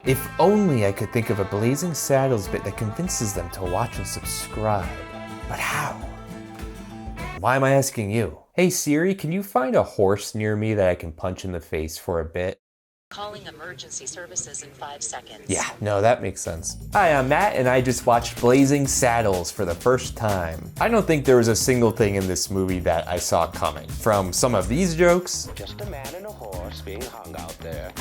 If only I could think of a Blazing Saddles bit that convinces them to watch and subscribe. But how? Why am I asking you? Hey Siri, can you find a horse near me that I can punch in the face for a bit? Calling emergency services in 5 seconds. Yeah, no, that makes sense. Hi, I'm Matt, and I just watched Blazing Saddles for the first time. I don't think there was a single thing in this movie that I saw coming. From some of these jokes. Just a man and a horse being hung out there.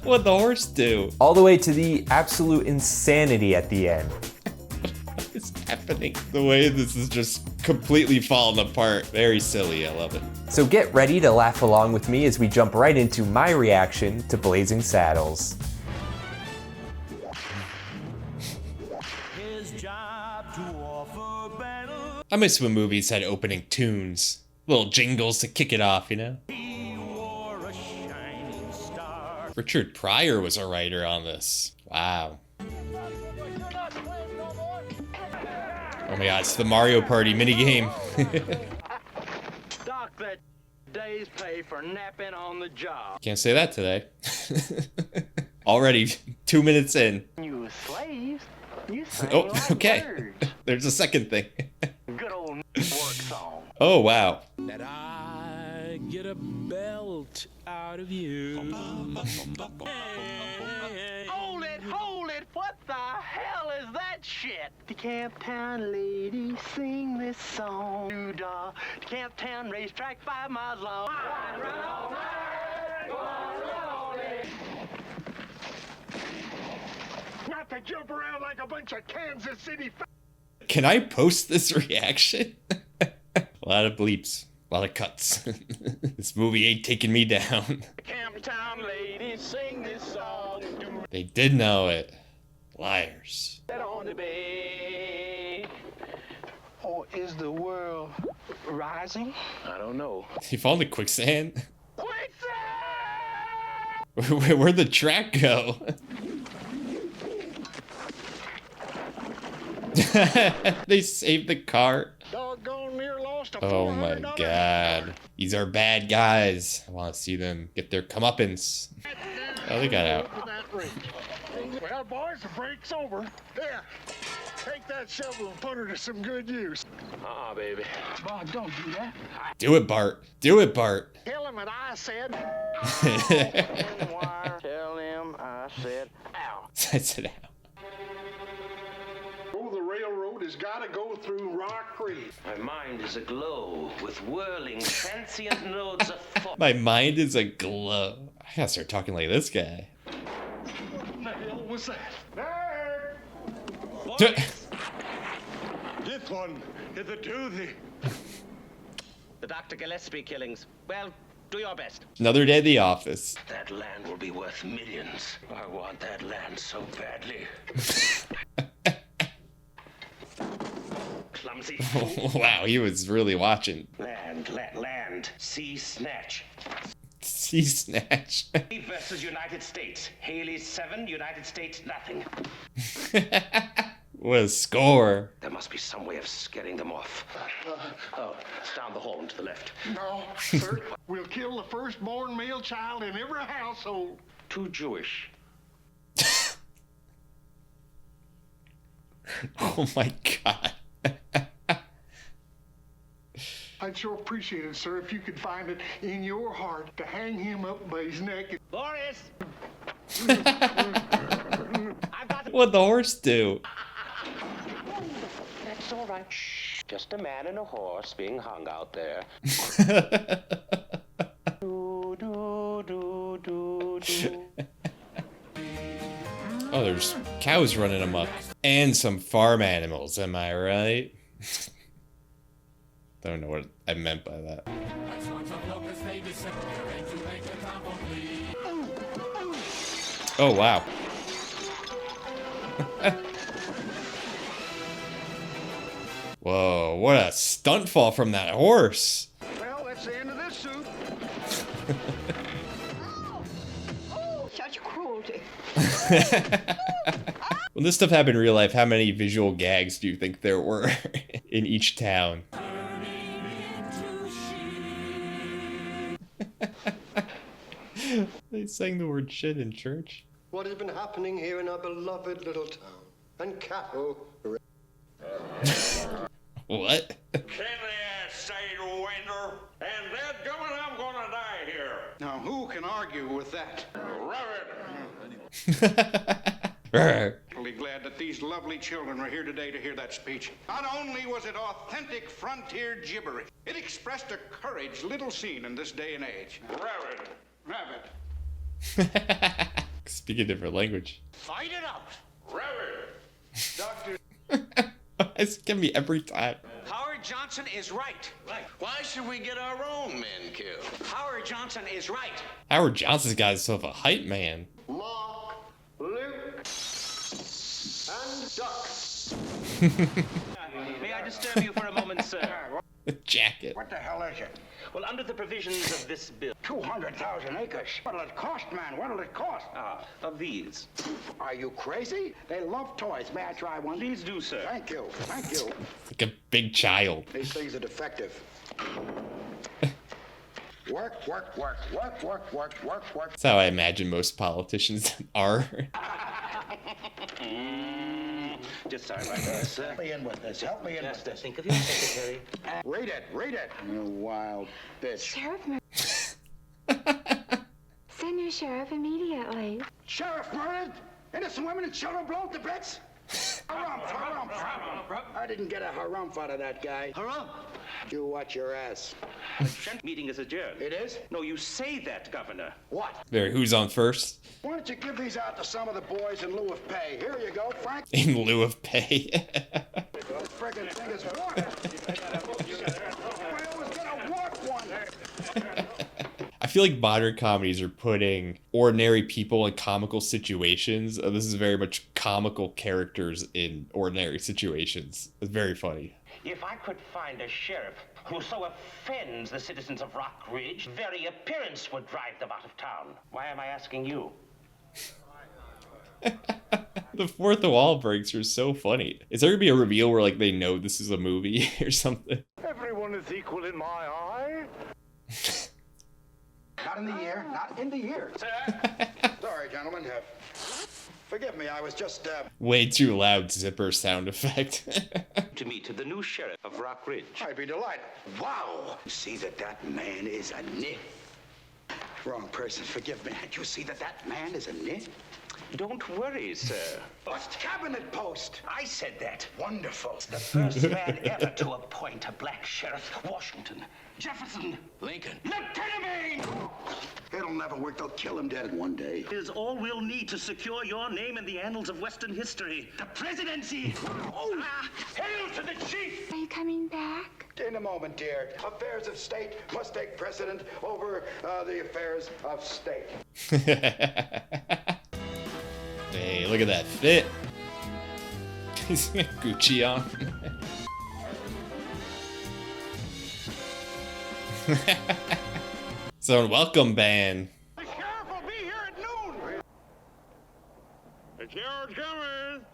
What'd the horse do? All the way to the absolute insanity at the end. What is happening? The way this is just completely falling apart. Very silly, I love it. So get ready to laugh along with me as we jump right into my reaction to Blazing Saddles. I miss when movies had opening tunes. Little jingles to kick it off, you know? Richard Pryor was a writer on this. Wow. Oh my god, it's the Mario Party minigame. Dock that day's pay for napping on the job. Can't say that today. Already 2 minutes in. You slaves, you sang Oh, like okay. birds. There's a second thing. Good old work song. Oh, wow. That I get a belt out of you. Hold it, what the hell is that shit? The Camptown ladies sing this song. The Camptown racetrack 5 miles long. Not to jump around like a bunch of Kansas City. Can I post this reaction? A lot of bleeps. A lot of cuts. This movie ain't taking me down. Camptown ladies sing this song. They did know it. Liars. On the bay. Or is the world rising? I don't know. He fall into quicksand? Quicksand! Where'd the track go? They saved the car. Doggone near lost a Oh my $400 god. These are bad guys. I want to see them get their comeuppance. Oh, they got out. Well, boys, the break's over. There, take that shovel and put her to some good use. Baby. Bob, don't do that. Do it, Bart. Do it, Bart. Tell him what I said. Tell him I said, ow. I said, ow. Oh, the railroad has got to go through Rock Creek. My mind is aglow with whirling, transient nodes of thought. My mind is aglow. I gotta start talking like this guy. What the hell was that? There! This one is a doozy. The Dr. Gillespie killings. Well, do your best. Another day at the office. That land will be worth millions. I want that land so badly. Clumsy fool. Wow, he was really watching. Land. Sea snatch. Sea snatch. Versus United States. Haley's 7, United States nothing. What a score. There must be some way of scaring them off. It's down the hall and to the left. No, sir. We'll kill the firstborn male child in every household. Too Jewish. Oh my god. I'd sure appreciate it, sir, if you could find it in your heart to hang him up by his neck. Boris! What'd the horse do? That's all right. Shh. Just a man and a horse being hung out there. Do, do, do, do, do. Oh, there's cows running amok. And some farm animals, am I right? Don't know what I meant by that. Oh, wow. Whoa, what a stunt fall from that horse. Well, that's the end of this suit. Such cruelty. When this stuff happened in real life, how many visual gags do you think there were in each town? They sang the word shit in church. what has been happening here in our beloved little town. And cattle... What? Can they stay to winter? And that going, I'm gonna die here. Now, who can argue with that? Reverend. Really glad that these lovely children are here today to hear that speech. Not only was it authentic frontier gibberish, it expressed a courage little seen in this day and age. Reverend. Speak a different language. Fight it out. Reverend. Doctor. It's gonna be every time. Howard Johnson is right. Why should we get our own men killed? Howard Johnson is right. Howard Johnson's got himself a hype man. Mark, Luke, and Duck. May I disturb you for a moment, sir? Jacket. What the hell is it? Well, under the provisions of this bill, 200,000 acres. What'll it cost, man? What'll it cost? of these. Are you crazy? They love toys. May I try one? Please do, sir. Thank you. Thank you. Like a big child. These things are defective. Work, work, work, work, work, work, work, work. That's how I imagine most politicians are. Just sorry about that, sir. Help me in with this. Help me in with this. Think of your secretary. Read it. Read it. You wild bitch. Sheriff Send your sheriff immediately. Sheriff murdered? Innocent women and children blown to bits? Harumph, harumph, harumph. I didn't get a harumph out of that guy. Harumph. You watch your ass. Meeting is adjourned. It is? No, you say that, Governor. What? There, who's on first? Why don't you give these out to some of the boys in lieu of pay? Here you go, Frank. In lieu of pay. Those friggin' thing is work. I always get a work one. I feel like modern comedies are putting ordinary people in comical situations. This is very much comical characters in ordinary situations. It's very funny. If I could find a sheriff who so offends the citizens of Rock Ridge, very appearance would drive them out of town. Why am I asking you? The fourth wall breaks are so funny. Is there gonna be a reveal where like they know this is a movie or something? Everyone is equal in my eye. Not in the ear. Not in the ear. Sorry, gentlemen. Forgive me. I was just, Way too loud zipper sound effect. To meet the new sheriff of Rock Ridge. I'd be delighted. Wow. You see that man is a nit. Wrong person. Forgive me. You see that man is a nit? Don't worry, sir. A cabinet post. I said that. Wonderful. The first man ever to appoint a black sheriff. Washington. Jefferson. Lincoln. Lieutenant! It'll never work. They'll kill him dead one day. Is all we'll need to secure your name in the annals of Western history. The presidency. Oh, hail to the chief! Are you coming back? In a moment, dear. Affairs of state must take precedent over the affairs of state. Hey, look at that fit. He's got Gucci on. So, welcome band. The sheriff will be here at noon. The sheriff's coming.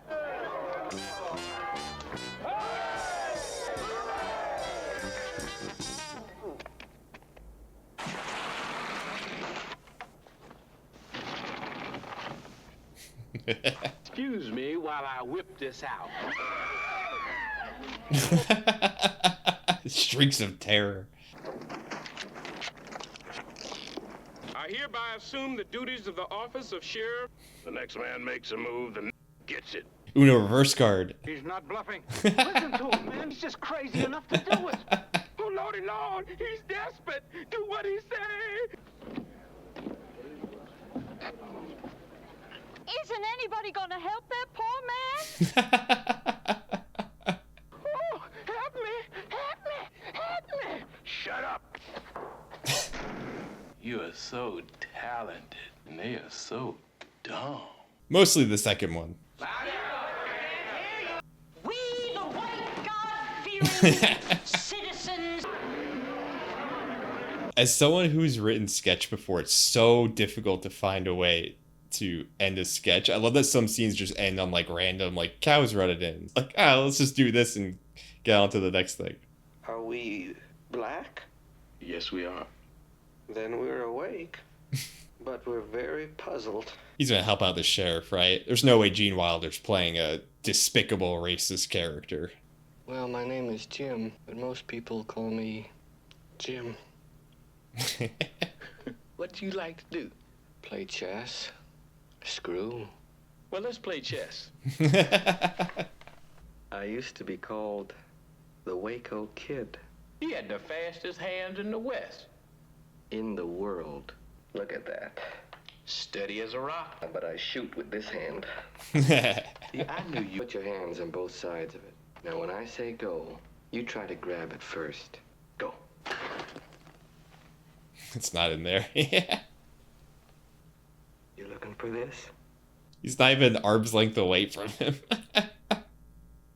Excuse me while I whip this out. Streaks of terror. I hereby assume the duties of the office of sheriff. The next man makes a move, the gets it. Uno reverse card. He's not bluffing. Listen to him, man. He's just crazy enough to do it. Oh, Lordy Lord, he's desperate. Do what he say. Isn't anybody gonna help that poor man? Oh, help me, help me, help me. Shut up. You are so talented, and they are so dumb. Mostly the second one. We, the white God-fearing citizens. As someone who's written sketch before, it's so difficult to find a way to end a sketch. I love that some scenes just end on like random, like cows running in. Like, let's just do this and get on to the next thing. Are we black? Yes, we are. Then we're awake. but we're very puzzled. He's gonna help out the sheriff, right? There's no way Gene Wilder's playing a despicable racist character. Well, my name is Jim, but most people call me Jim. What do you like to do? Play chess, screw. Well, let's play chess. I used to be called the Waco Kid. He had the fastest hands in the West. In the world. Look at that. Steady as a rock. But I shoot with this hand. See, I knew you. Put your hands on both sides of it. Now, when I say go, you try to grab it first. Go. It's not in there. Yeah. You looking for this? He's not even arm's length away from him.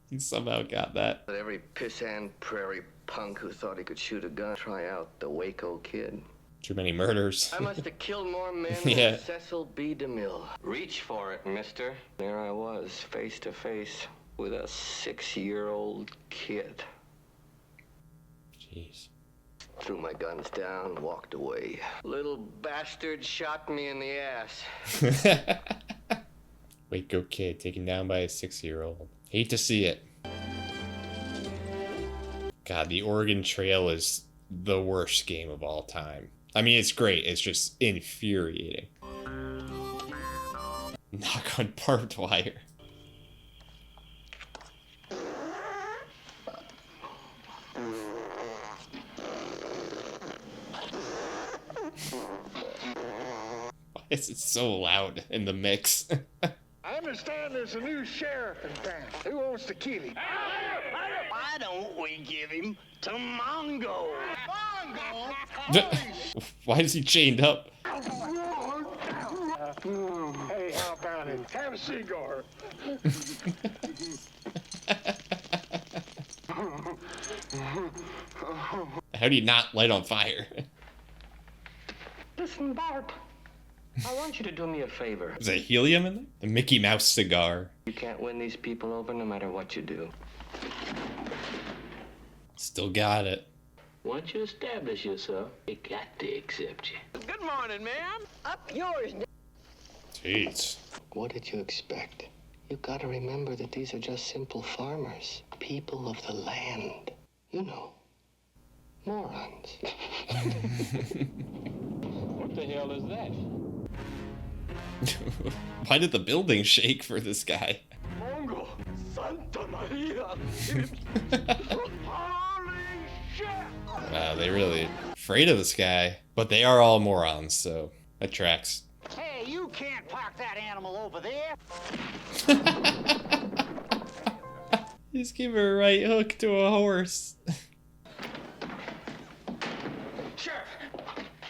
He somehow got that. Let every pissant prairie punk who thought he could shoot a gun try out the Waco Kid. Too many murders. I must have killed more men Yeah. than Cecil B. DeMille. Reach for it, mister. There I was, face to face with a 6-year-old kid. Jeez. Threw my guns down, walked away. Little bastard shot me in the ass. Waco Kid taken down by a 6-year-old. Hate to see it. God, the Oregon Trail is the worst game of all time. I mean, it's great. It's just infuriating. Knock on barbed wire. Why is it so loud in the mix? I understand there's a new sheriff in town. Who wants to kill him? Why don't we give him to Mongo? Mongo? Why is he chained up? Hey, how about it? Have a cigar. How do you not light on fire? Listen, Bart. I want you to do me a favor. Is there helium in there? The Mickey Mouse cigar. You can't win these people over no matter what you do. Still got it. Once you establish yourself, they got to accept you. Good morning, ma'am. Up yours. Jeez. What did you expect? You gotta remember that these are just simple farmers. People of the land. You know. Morons. What the hell is that? Why did the building shake for this guy? Mongo. Santa Maria. Holy shit. Wow, they really afraid of this guy. But they are all morons, so that tracks. Hey, you can't park that animal over there. Just give her a right hook to a horse.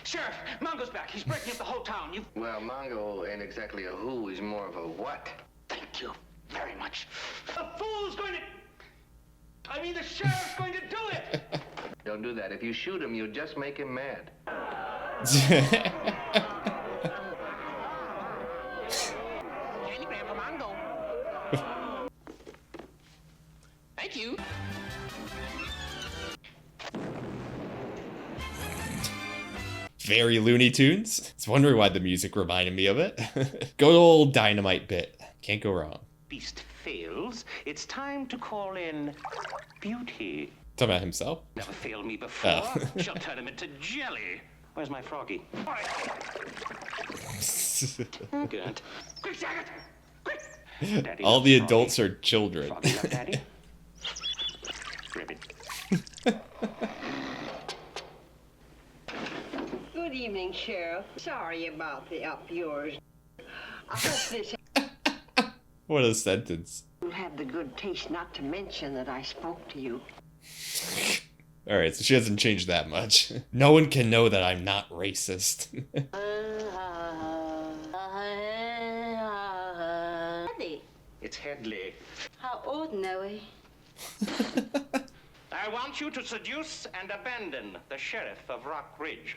Sheriff, Mongo's back. He's breaking up the whole town. You... Well, Mongo ain't exactly a who, he's more of a what. Thank you very much. The fool's going to... I mean, the sheriff's going to do it. Don't do that. If you shoot him, you'll just make him mad. Candyman for Mongo. Thank you. Very Looney Tunes. I was wondering why the music reminded me of it. Good old Dynamite bit. Can't go wrong. Beast fails. It's time to call in Beauty. Talking about himself? Never failed me before. Oh. She'll turn him into jelly. Where's my froggy? Good. Quick, Saget! Quick! Daddy All loves the Froggy. adults are children. Froggy love Daddy. Ribbit. Good evening, Sheriff. Sorry about the up yours. I hope this What a sentence. will have the good taste not to mention that I spoke to you. Alright, so she hasn't changed that much. No one can know that I'm not racist. Eddie, It's Headley. how ordinary. I want you to seduce and abandon the sheriff of Rock Ridge.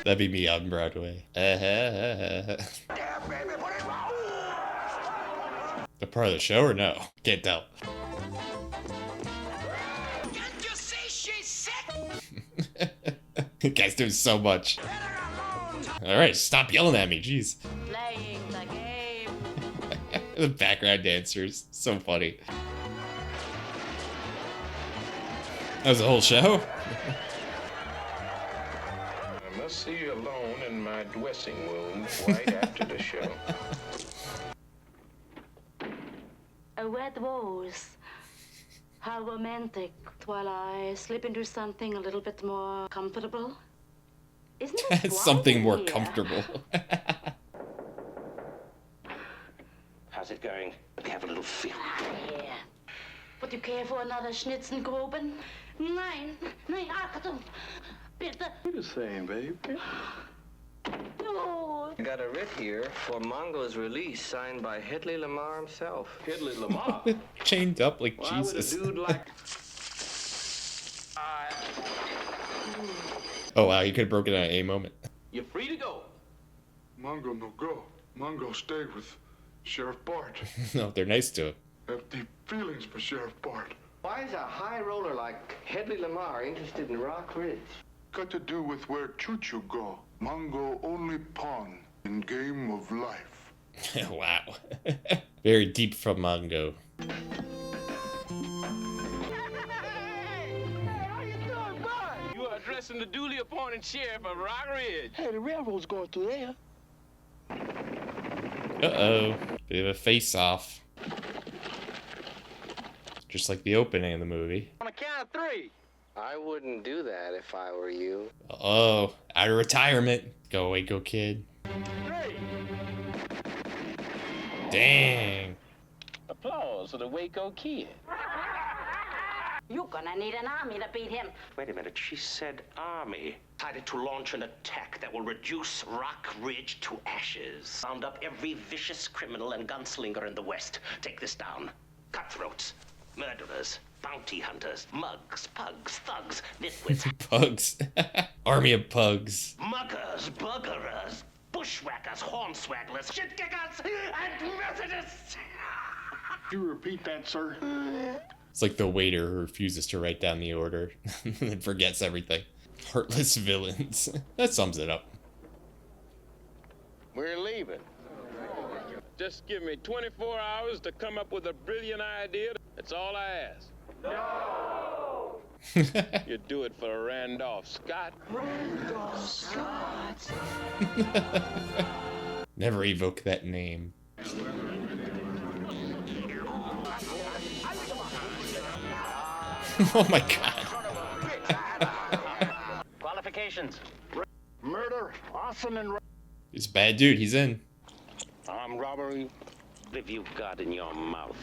That'd be me on Broadway. The part of the show or no? Can't tell. The guy's doing so much. Alright, stop yelling at me, jeez. Playing the game. The background dancers, so funny. That was the whole show? I must see you alone in my dressing room right after the show. A wet rose. How romantic. While I slip into something a little bit more comfortable. Isn't it Something more here? comfortable. How's it going? Let me have a little feel. Yeah. Would you care for another Schnitzengruben? Nein, nein, Achtung. Bitte. What are you saying, babe? No. I got a writ here for Mongo's release signed by Hedley Lamar himself. Hedley Lamar. Chained up like Why would a Jesus. dude like... Oh wow, you could have broken out at a moment. You're free to go. Mongo no go. Mongo stay with Sheriff Bart. No, they're nice to him. Have deep feelings for Sheriff Bart. Why is a high roller like Hedley Lamar interested in Rock Ridge? Got to do with where Choo-Choo go. Mongo only pawn in game of life. Wow. Very deep from Mongo. You are addressing the duly appointed sheriff of Rock Ridge. Hey, the railroad's going through there. Uh-oh. Bit of a face-off. Just like the opening of the movie. On a count of three. I wouldn't do that if I were you. Oh, out of retirement. Go away, go kid. Three. Dang. Applause for the Waco Kid. You're gonna need an army to beat him. Wait a minute, she said army. Decided to launch an attack that will reduce Rock Ridge to ashes. Round up every vicious criminal and gunslinger in the West. Take this down. Cutthroats, murderers, bounty hunters, mugs, pugs, thugs, nitwits, Pugs. Army of pugs. muggers, buggerers, bushwhackers, hornswagglers, shit-kickers, and Methodists. You repeat that, sir? It's like the waiter who refuses to write down the order and forgets everything. Heartless villains. That sums it up. We're leaving. Just give me 24 hours to come up with a brilliant idea. That's all I ask. No! You do it for Randolph Scott. Randolph Scott. Never evoke that name. Oh my god. Qualifications. Murder, arson, and... He's a bad dude, he's in. Armed robbery. What have you got in your mouth?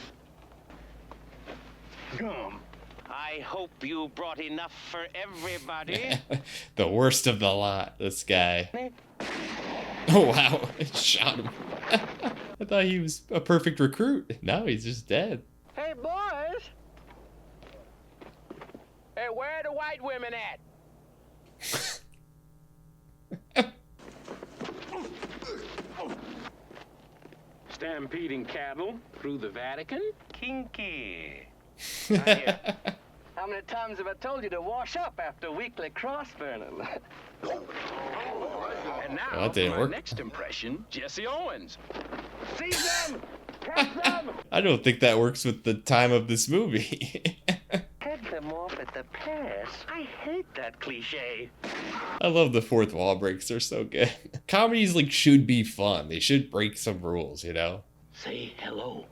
Gum. I hope you brought enough for everybody. The worst of the lot, this guy. Oh wow, it shot him. I thought he was a perfect recruit. No, he's just dead. Hey, boys! Hey, where are the white women at? Stampeding cattle through the Vatican? Kinky. How many times have I told you to wash up after weekly cross burning? And now, Well, that didn't my work. next impression, Jesse Owens. Seize them! Catch them! I don't think that works with the time of this movie. Head them off at the pass. I hate that cliche. I love the fourth wall breaks, they're so good. Comedies like should be fun. They should break some rules, you know? Say hello.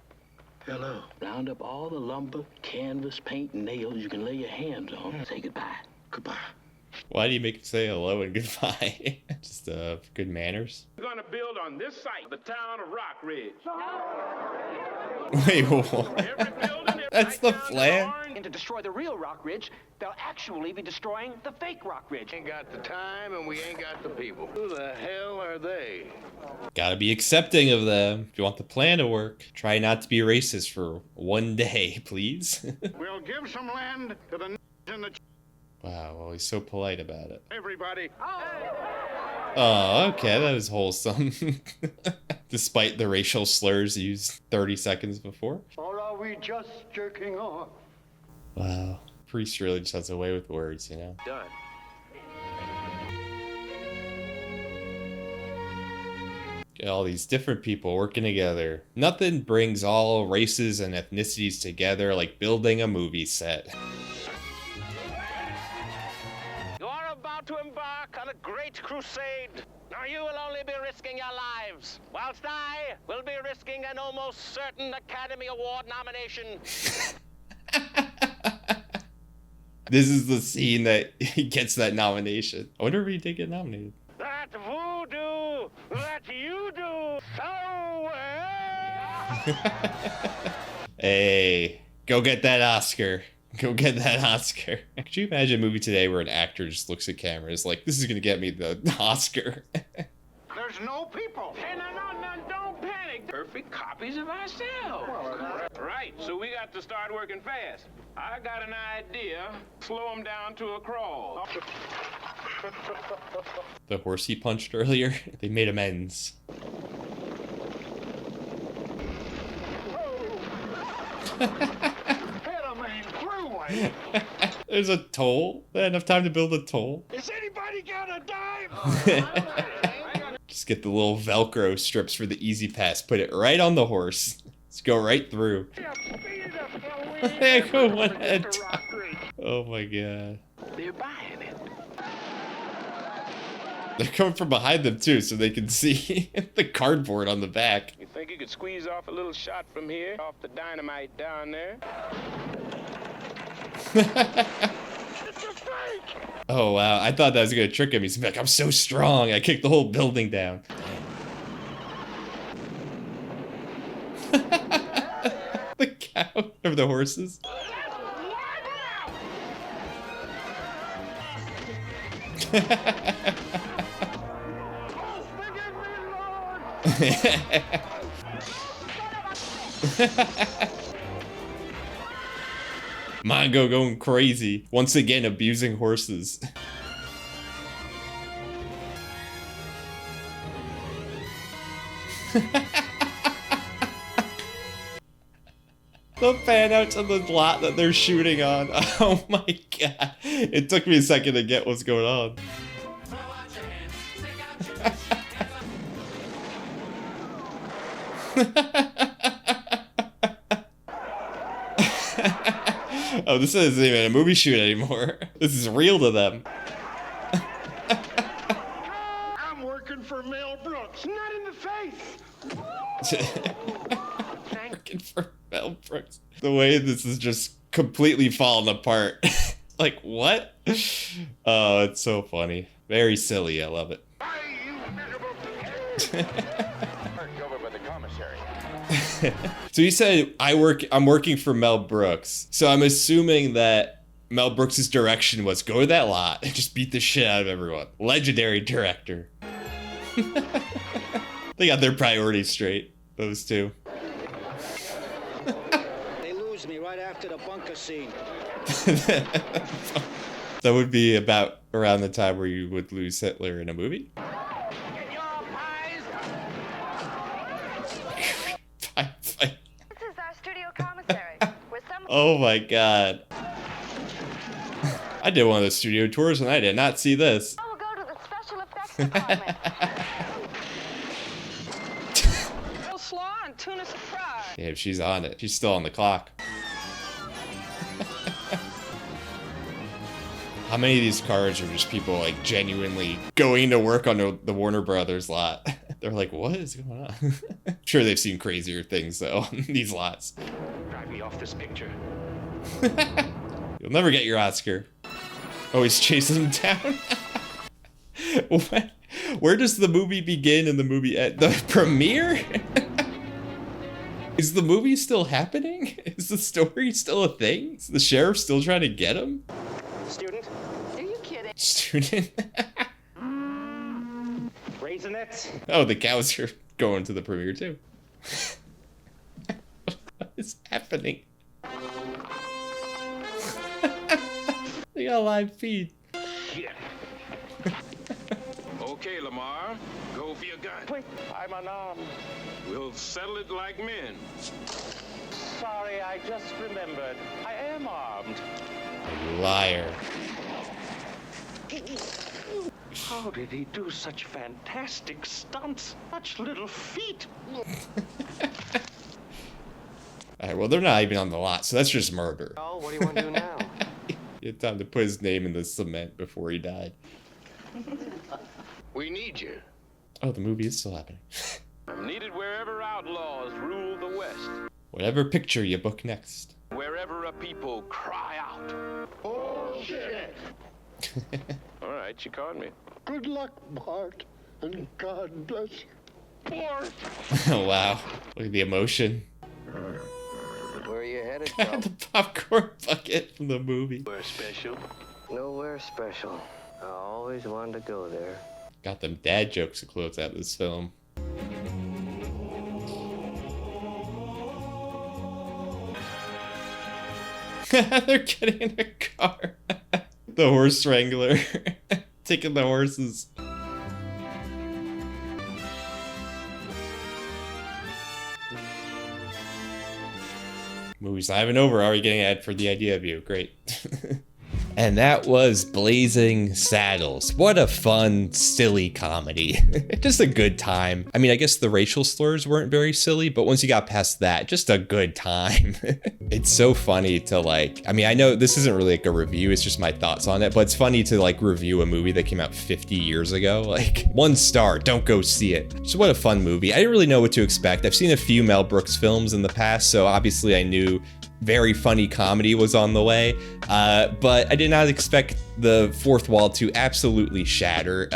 Hello. Round up all the lumber, canvas, paint, and nails you can lay your hands on. Say goodbye. Goodbye. Why do you make him say hello and goodbye? Just good manners. We're gonna build on this site, the town of Rock Ridge. Wait, what? Every building, That's the plan? And to destroy the real Rock Ridge, they'll actually be destroying the fake Rock Ridge. Ain't got the time and we ain't got the people. Who the hell are they? Gotta be accepting of them. If you want the plan to work, try not to be racist for one day, please. We'll give some land to the and the Wow, well, he's so polite about it. everybody. Oh, okay, that was wholesome. Despite the racial slurs used 30 seconds before. Or are we just jerking off? Wow. Priest really just has a way with words, you know? Done. Get all these different people working together. Nothing brings all races and ethnicities together like building a movie set. You are about to embark on a great crusade. Now you will only be risking your lives, whilst I will be risking an almost certain Academy Award nomination. This is the scene that he gets that nomination. I wonder if he did get nominated. That voodoo that you do so well. Hey, go get that Oscar. Go get that Oscar. Could you imagine a movie today where an actor just looks at camera and is like, this is gonna get me the Oscar? There's no people. Hey, no, don't panic. Perfect copies of ourselves. Right, so we got to start working fast. I got an idea. Slow them down to a crawl. The horse he punched earlier, they made amends. There's a toll? They had enough time to build a toll? Is anybody got a dime? Just get the little Velcro strips for the easy pass. Put it right on the horse. Let's go right through. Go one at a time. Oh my god. They're buying it. They're coming from behind them too, so they can see the cardboard on the back. You think you could squeeze off a little shot from here, off the dynamite down there? Oh wow, I thought that was gonna trick him. He's like, I'm so strong, I kicked the whole building down. The cow of the horses. Mongo going crazy. Once again, abusing horses. The fan outs of the lot that they're shooting on. Oh my god. It took me a second to get what's going on. Oh, this isn't even a movie shoot anymore. This is real to them. I'm working for Mel Brooks, not in the face. Working for Mel Brooks. The way this is just completely falling apart. Like, what? Oh, it's so funny. Very silly. I love it. So you said I'm working for Mel Brooks. So I'm assuming that Mel Brooks' direction was go to that lot and just beat the shit out of everyone. Legendary director. They got their priorities straight, those two. They lose me right after the bunker scene. That would be about around the time where you would lose Hitler in a movie. This is our studio commissary. Oh my god. I did one of those studio tours and I did not see this. I will go to the special effects department. Slaw and tuna surprise. Yeah, she's on it. She's still on the clock. How many of these cars are just people like genuinely going to work on the Warner Brothers lot? They're like, what is going on? I'm sure they've seen crazier things though on these lots. Drive me off this picture. You'll never get your Oscar. Oh, he's chasing him down? What? Where does the movie begin and the movie end? The premiere? Is the movie still happening? Is the story still a thing? Is the sheriff still trying to get him? Student? Are you kidding? Student? Raisinets? Oh, the cows are going to the premiere too. What is happening? They got a live feed. Shit. Okay, Lamar, go for your gun. Wait, I'm unarmed. We'll settle it like men. Sorry, I just remembered. I am armed. You liar. How did he do such fantastic stunts? Such little feet. All right, well, they're not even on the lot, so that's just murder. Oh, what do you want to do now? He had time to put his name in the cement before he died. We need you. Oh, the movie is still happening. I'm needed wherever outlaws rule the West. Whatever picture you book next. Wherever a people cry out. Bullshit! All right, you caught me. Good luck, Bart, and God bless you. Bart! Oh, wow. Look at the emotion. Where are you headed, The popcorn bucket from the movie. We're special. Nowhere special. I always wanted to go there. Got them dad jokes to close out this film. They're getting in a car. The horse wrangler. Taking the horses. Movie's not even over. Already getting ad for the idea of you. Great. And that was Blazing Saddles. What a fun, silly comedy. Just a good time. I mean, I guess the racial slurs weren't very silly, but once you got past that, just a good time. It's so funny to like, I mean, I know this isn't really like a review, it's just my thoughts on it, but it's funny to like review a movie that came out 50 years ago. Like, 1 star, don't go see it. So what a fun movie. I didn't really know what to expect. I've seen a few Mel Brooks films in the past, so obviously I knew very funny comedy was on the way, but I did not expect the fourth wall to absolutely shatter.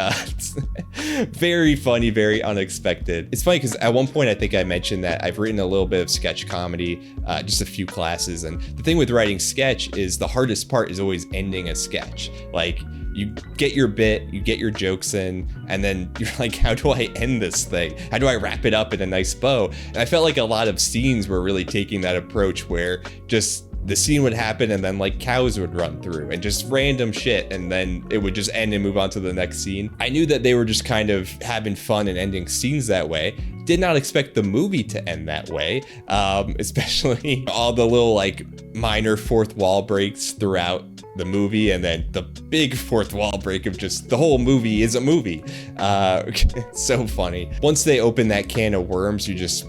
Very funny, very unexpected. It's funny because at one point I think I mentioned that I've written a little bit of sketch comedy, just a few classes, and the thing with writing sketch is the hardest part is always ending a sketch. Like, you get your bit, you get your jokes in, and then you're like, how do I end this thing? How do I wrap it up in a nice bow? And I felt like a lot of scenes were really taking that approach where just the scene would happen and then like cows would run through and just random shit, and then it would just end and move on to the next scene. I knew that they were just kind of having fun and ending scenes that way. Did not expect the movie to end that way, especially all the little like minor fourth wall breaks throughout the movie, and then the big fourth wall break of just the whole movie is a movie. It's so funny. Once they open that can of worms, you just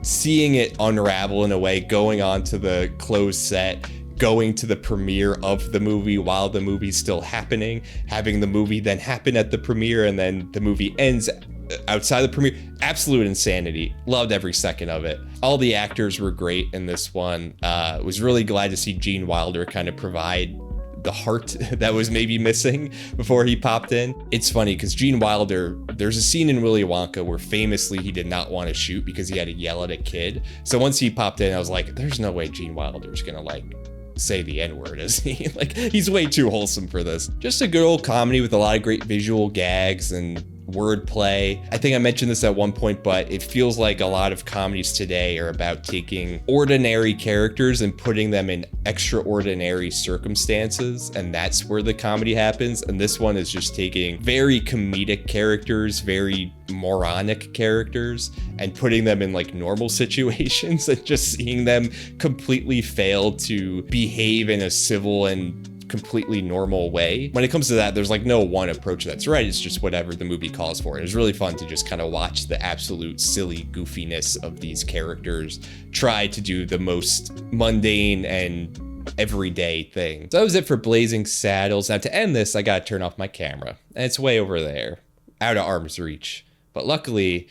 seeing it unravel in a way, going on to the closed set, going to the premiere of the movie while the movie's still happening, having the movie then happen at the premiere, and then the movie ends outside the premiere. Absolute insanity. Loved every second of it. All the actors were great in this one. Was really glad to see Gene Wilder kind of provide the heart that was maybe missing before he popped in. It's funny because Gene Wilder, there's a scene in Willy Wonka where famously he did not want to shoot because he had to yell at a kid. So once he popped in, I was like, there's no way Gene Wilder's gonna like say the N-word, is he? Like, he's way too wholesome for this. Just a good old comedy with a lot of great visual gags and wordplay. I think I mentioned this at one point, but it feels like a lot of comedies today are about taking ordinary characters and putting them in extraordinary circumstances, and that's where the comedy happens. And this one is just taking very comedic characters, very moronic characters, and putting them in like normal situations and just seeing them completely fail to behave in a civil and completely normal way. When it comes to that, there's like no one approach that's right. It's just whatever the movie calls for. It was really fun to just kind of watch the absolute silly goofiness of these characters try to do the most mundane and everyday thing. So that was it for Blazing Saddles. Now to end this, I gotta turn off my camera, and it's way over there, out of arm's reach. But luckily,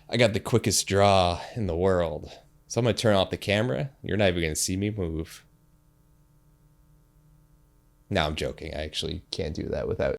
I got the quickest draw in the world. So I'm gonna turn off the camera. You're not even gonna see me move. No, I'm joking. I actually can't do that without